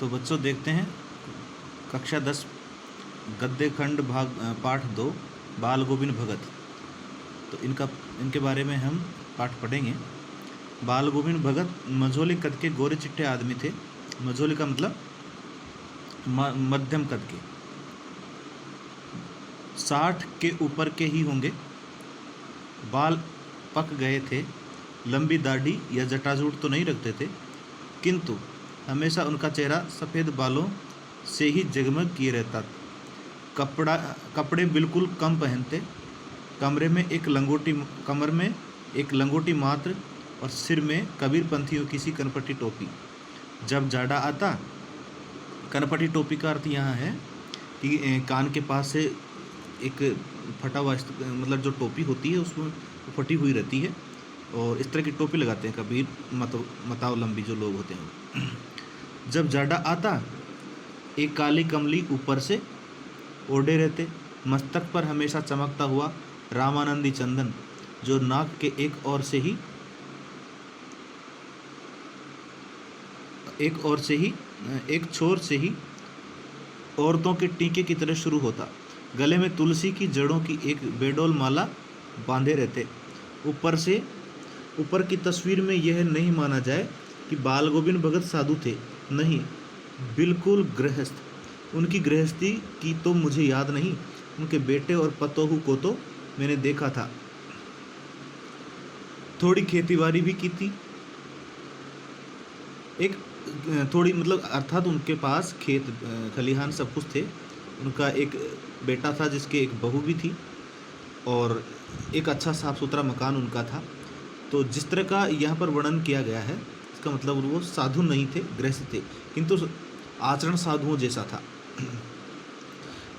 तो बच्चों देखते हैं कक्षा 10 गद्य खंड भाग पाठ 2 बाल गोविंद भगत। तो इनके बारे में हम पाठ पढ़ेंगे। बाल गोविंद भगत मझोले कद के गोरे चिट्टे आदमी थे। मझोले का मतलब मध्यम कद के, 60 के ऊपर के ही होंगे। बाल पक गए थे, लंबी दाढ़ी या जटाजूट तो नहीं रखते थे, किंतु हमेशा उनका चेहरा सफ़ेद बालों से ही जगमग किए रहता। कपड़े बिल्कुल कम पहनते। कमर में एक लंगोटी मात्र और सिर में कबीर पंथियों की सी कनपटी टोपी। जब जाड़ा आता, कनपटी टोपी का अर्थ यहाँ है कि कान के पास से एक फटा हुआ मतलब जो टोपी होती है उसमें फटी हुई रहती है, और इस तरह की टोपी लगाते हैं कबीर मतावलंबी जो लोग होते हैं। जब जाड़ा आता, एक काली कमली ऊपर से ओढ़े रहते। मस्तक पर हमेशा चमकता हुआ रामानंदी चंदन, जो नाक के एक छोर से ही औरतों के टीके की तरह शुरू होता। गले में तुलसी की जड़ों की एक बेडोल माला बांधे रहते। ऊपर की तस्वीर में यह नहीं माना जाए कि बाल गोविंद भगत साधु थे, नहीं, बिल्कुल गृहस्थ। उनकी गृहस्थी की तो मुझे याद नहीं, उनके बेटे और पतोहू को तो मैंने देखा था। थोड़ी खेतीबाड़ी भी की थी, थोड़ी मतलब अर्थात उनके पास खेत खलिहान सब कुछ थे। उनका एक बेटा था जिसके एक बहू भी थी, और एक अच्छा साफ सुथरा मकान उनका था। तो जिस तरह का यहाँ पर वर्णन किया गया है, इसका मतलब वो साधु नहीं थे, गृहस्थ थे, किंतु आचरण साधुओं जैसा था।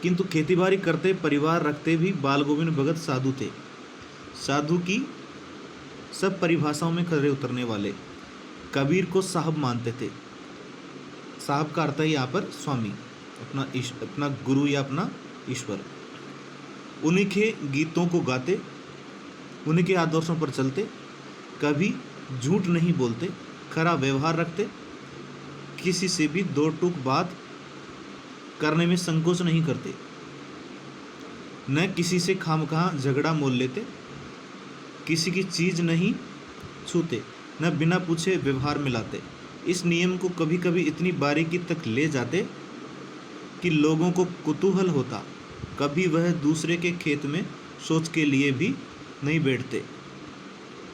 किंतु खेतीबाड़ी करते, परिवार रखते भी बाल गोविंद भगत साधु थे। साधु की सब परिभाषाओं में खरे उतरने वाले। कबीर को साहब मानते थे। साहब का अर्थ है यहाँ पर स्वामी, अपना गुरु या अपना ईश्वर। उन्हीं के गीतों को गाते, उन्हीं के आदर्शों पर चलते, कभी झूठ नहीं बोलते, खरा व्यवहार रखते, किसी से भी दो टूक बात करने में संकोच नहीं करते, न किसी से खामखा झगड़ा मोल लेते, किसी की चीज़ नहीं छूते, न बिना पूछे व्यवहार में लाते। इस नियम को कभी कभी इतनी बारीकी तक ले जाते कि लोगों को कुतूहल होता। कभी वह दूसरे के खेत में शौच के लिए भी नहीं बैठते।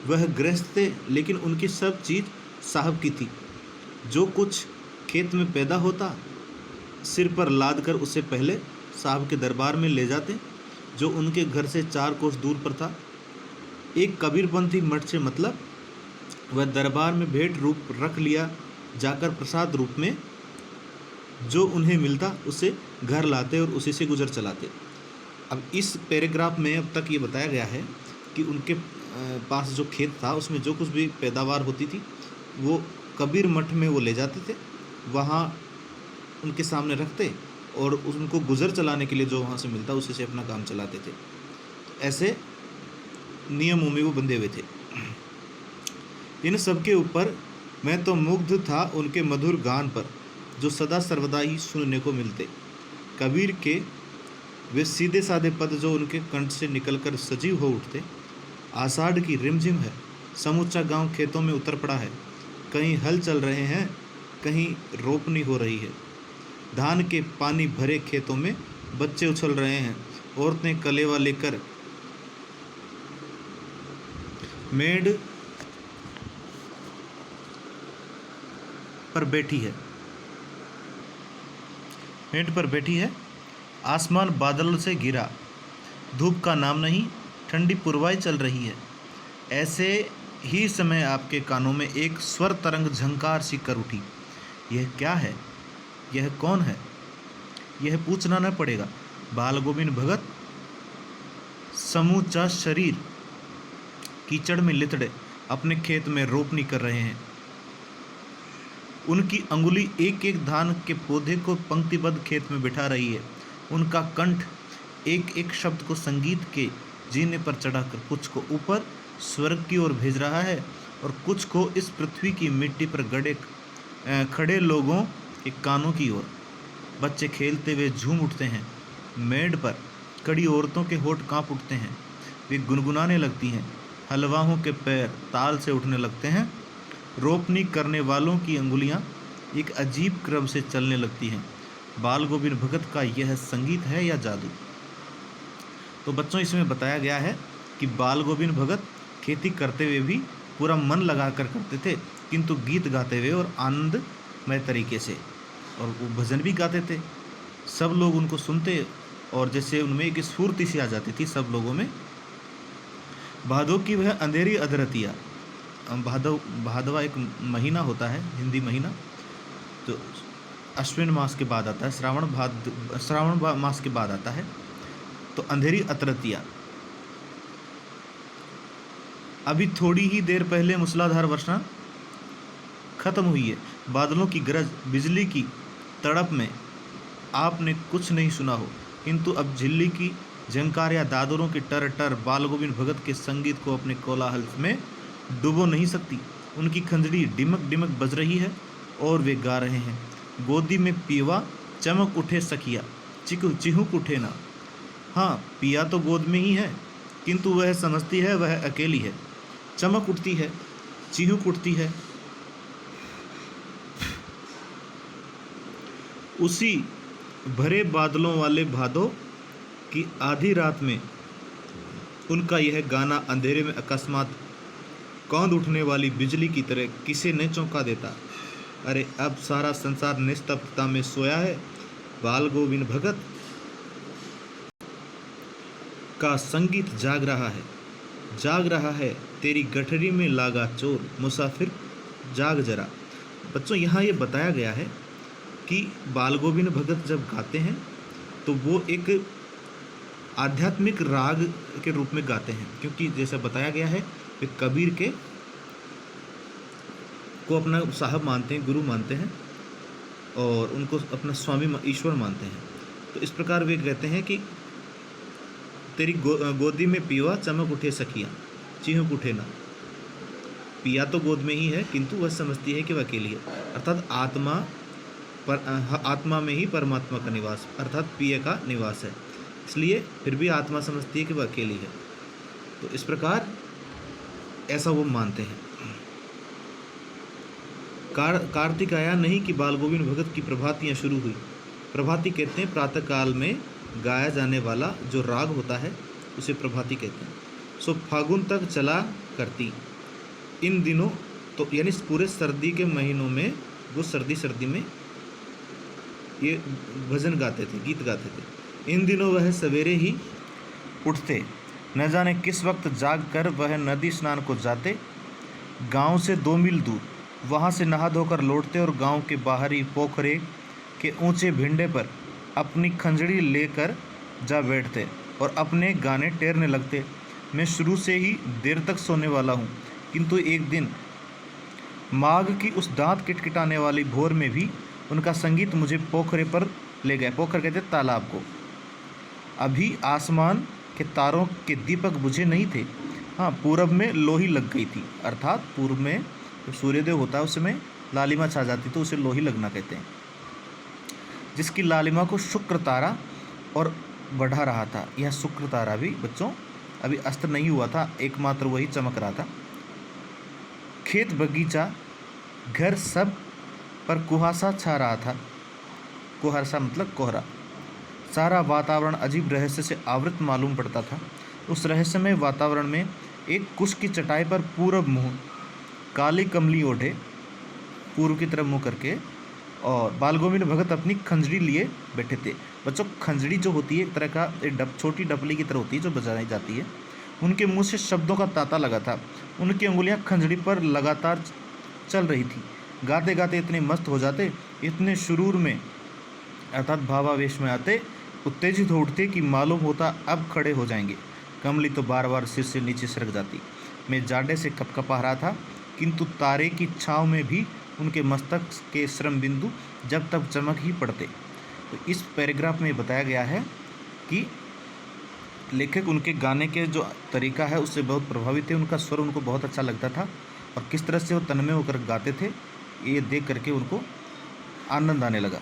वह गृहस्थ थे, लेकिन उनकी सब चीज़ साहब की थी। जो कुछ खेत में पैदा होता, सिर पर लाद कर उसे पहले साहब के दरबार में ले जाते, जो उनके घर से 4 कोस दूर पर था। एक कबीरपंथी मठ से मतलब वह दरबार में भेंट रूप रख लिया जाकर प्रसाद रूप में जो उन्हें मिलता उसे घर लाते और उसी से गुजर चलाते। अब इस पैराग्राफ में अब तक ये बताया गया है कि उनके पास जो खेत था उसमें जो कुछ भी पैदावार होती थी वो कबीर मठ में वो ले जाते थे, वहाँ उनके सामने रखते और उनको गुजर चलाने के लिए जो वहाँ से मिलता उसी से अपना काम चलाते थे। ऐसे नियमों में वो बंधे हुए थे। इन सब के ऊपर मैं तो मुग्ध था उनके मधुर गान पर, जो सदा सर्वदा ही सुनने को मिलते। कबीर के वे सीधे साधे पद जो उनके कंठ से निकलकर सजीव हो उठते। आषाढ़ की रिमझिम है, समूचा गांव खेतों में उतर पड़ा है। कहीं हल चल रहे हैं, कहीं रोपनी हो रही है। धान के पानी भरे खेतों में बच्चे उछल रहे हैं। औरतें कलेवा लेकर मेड़ पर बैठी है। आसमान बादल से घिरा, धूप का नाम नहीं, ठंडी पुरवाई चल रही है। ऐसे ही समय आपके कानों में एक स्वर तरंग झंकार सी कर उठी। यह क्या है? यह कौन है? यह पूछना न पड़ेगा। बाल गोविंद भगत समूचा शरीर कीचड़ में लिथड़े अपने खेत में रोपनी कर रहे हैं। उनकी अंगुली एक एक धान के पौधे को पंक्तिबद्ध खेत में बिठा रही है। उनका कंठ एक एक शब्द को संगीत के जीने पर चढ़ाकर कुछ को ऊपर स्वर्ग की ओर भेज रहा है और कुछ को इस पृथ्वी की मिट्टी पर खड़े लोगों कि कानों की ओर। बच्चे खेलते हुए झूम उठते हैं, मेड़ पर कड़ी औरतों के होठ कांप उठते हैं, वे गुनगुनाने लगती हैं, हलवाओं के पैर ताल से उठने लगते हैं, रोपनी करने वालों की अंगुलियां एक अजीब क्रम से चलने लगती हैं। बाल गोविंद भगत का यह संगीत है या जादू? तो बच्चों, इसमें बताया गया है कि बाल गोविंद भगत खेती करते हुए भी पूरा मन लगा कर करते थे, किंतु गीत गाते हुए और आनंदमय तरीके से, और वो भजन भी गाते थे। सब लोग उनको सुनते और जैसे उनमें एक स्फूर्ति सी आ जाती थी सब लोगों में। भादों की वह अंधेरी अधरतिया, भादवा एक महीना होता है, हिंदी महीना, तो अश्विन मास के बाद आता है, श्रावण मास के बाद आता है। तो अंधेरी अतरतिया, अभी थोड़ी ही देर पहले मूसलाधार वर्षा खत्म हुई है, बादलों की गरज, बिजली की तड़प में आपने कुछ नहीं सुना हो, किंतु अब झिल्ली की झंकार या दादरों की टर टर बाल गोविंद भगत के संगीत को अपने कोलाहल में डुबो नहीं सकती। उनकी खंजड़ी डिमक डिमक बज रही है और वे गा रहे हैं, गोदी में पीवा चमक उठे सखिया, चिहुक उठे ना। हाँ, पिया तो गोद में ही है, किंतु वह समझती है वह अकेली है। चमक उठती है, चिहुक उठती है। उसी भरे बादलों वाले भादों की आधी रात में उनका यह गाना अंधेरे में अकस्मात कौंध उठने वाली बिजली की तरह किसे न चौंका देता। अरे अब सारा संसार निस्तब्धता में सोया है, बाल गोविंद भगत का संगीत जाग रहा है, तेरी गठरी में लागा चोर, मुसाफिर जाग जरा। बच्चों, यहाँ ये बताया गया है कि बाल गोविंद भगत जब गाते हैं तो वो एक आध्यात्मिक राग के रूप में गाते हैं, क्योंकि जैसा बताया गया है वे कबीर के को अपना साहब मानते हैं, गुरु मानते हैं, और उनको अपना स्वामी ईश्वर मानते हैं। तो इस प्रकार वे कहते हैं कि तेरी गोदी में पीवा चमक उठे सखिया, चिहुक उठे ना। पिया तो गोद में ही है, किंतु वह समझती है कि वह अकेली है, अर्थात आत्मा में ही परमात्मा का निवास, अर्थात पिया का निवास है, इसलिए फिर भी आत्मा समझती है कि वह अकेली है। तो इस प्रकार ऐसा वो मानते हैं। कार्तिक आया नहीं कि बाल गोविंद भगत की प्रभातियाँ शुरू हुई। प्रभाती कहते हैं प्रातःकाल में गाया जाने वाला जो राग होता है उसे प्रभाती कहते हैं। सो फागुन तक चला करती। इन दिनों तो यानी पूरे सर्दी के महीनों में वो सर्दी में ये भजन गाते थे, गीत गाते थे। इन दिनों वह सवेरे ही उठते, न जाने किस वक्त जाग कर वह नदी स्नान को जाते, गांव से 2 मील दूर। वहां से नहा धोकर लौटते और गांव के बाहरी पोखरे के ऊंचे भिंडे पर अपनी खंजड़ी लेकर जा बैठते और अपने गाने टेरने लगते। मैं शुरू से ही देर तक सोने वाला हूँ, किंतु एक दिन माघ की उस दांत किटकिटाने वाली भोर में भी उनका संगीत मुझे पोखरे पर ले गया। पोखर कहते तालाब को। अभी आसमान के तारों के दीपक बुझे नहीं थे। हाँ, पूरब में लोही लग गई थी, अर्थात पूर्व में जब सूर्योदय होता है उस समय लालिमा छा जाती तो उसे लोही लगना कहते हैं, जिसकी लालिमा को शुक्र तारा और बढ़ा रहा था। यह शुक्र तारा भी बच्चों अभी अस्त नहीं हुआ था, एकमात्र वही चमक रहा था। खेत बगीचा घर सब पर कुहासा छा रहा था। कुहासा मतलब कोहरा। सारा वातावरण अजीब रहस्य से आवृत मालूम पड़ता था। उस रहस्यमय वातावरण में एक कुश की चटाई पर पूरब मुँह काली कमली ओढ़े, पूर्व की तरफ मुँह करके, और बाल गोविंद भगत अपनी खंजड़ी लिए बैठे थे। बच्चों, खंजड़ी जो होती है एक तरह का एक छोटी डपली की तरह होती है जो बजाई जाती है। उनके मुंह से शब्दों का तांता लगा था। उनकी उंगलियां खंजड़ी पर लगातार चल रही थी। गाते गाते इतने मस्त हो जाते, इतने शुरूर में अर्थात भावावेश में आते, उत्तेजित हो उठते कि मालूम होता अब खड़े हो जाएंगे। कमली तो बार बार सिर से नीचे सरक जाती। मैं जाडे से कपकपा रहा था, किंतु तारे की छाँव में भी उनके मस्तक के श्रम बिंदु जब तक चमक ही पड़ते। तो इस पैराग्राफ में बताया गया है कि लेखक उनके गाने के जो तरीका है उससे बहुत प्रभावित थे। उनका स्वर उनको बहुत अच्छा लगता था और किस तरह से वो तन्मय होकर गाते थे ये देख करके उनको आनंद आने लगा।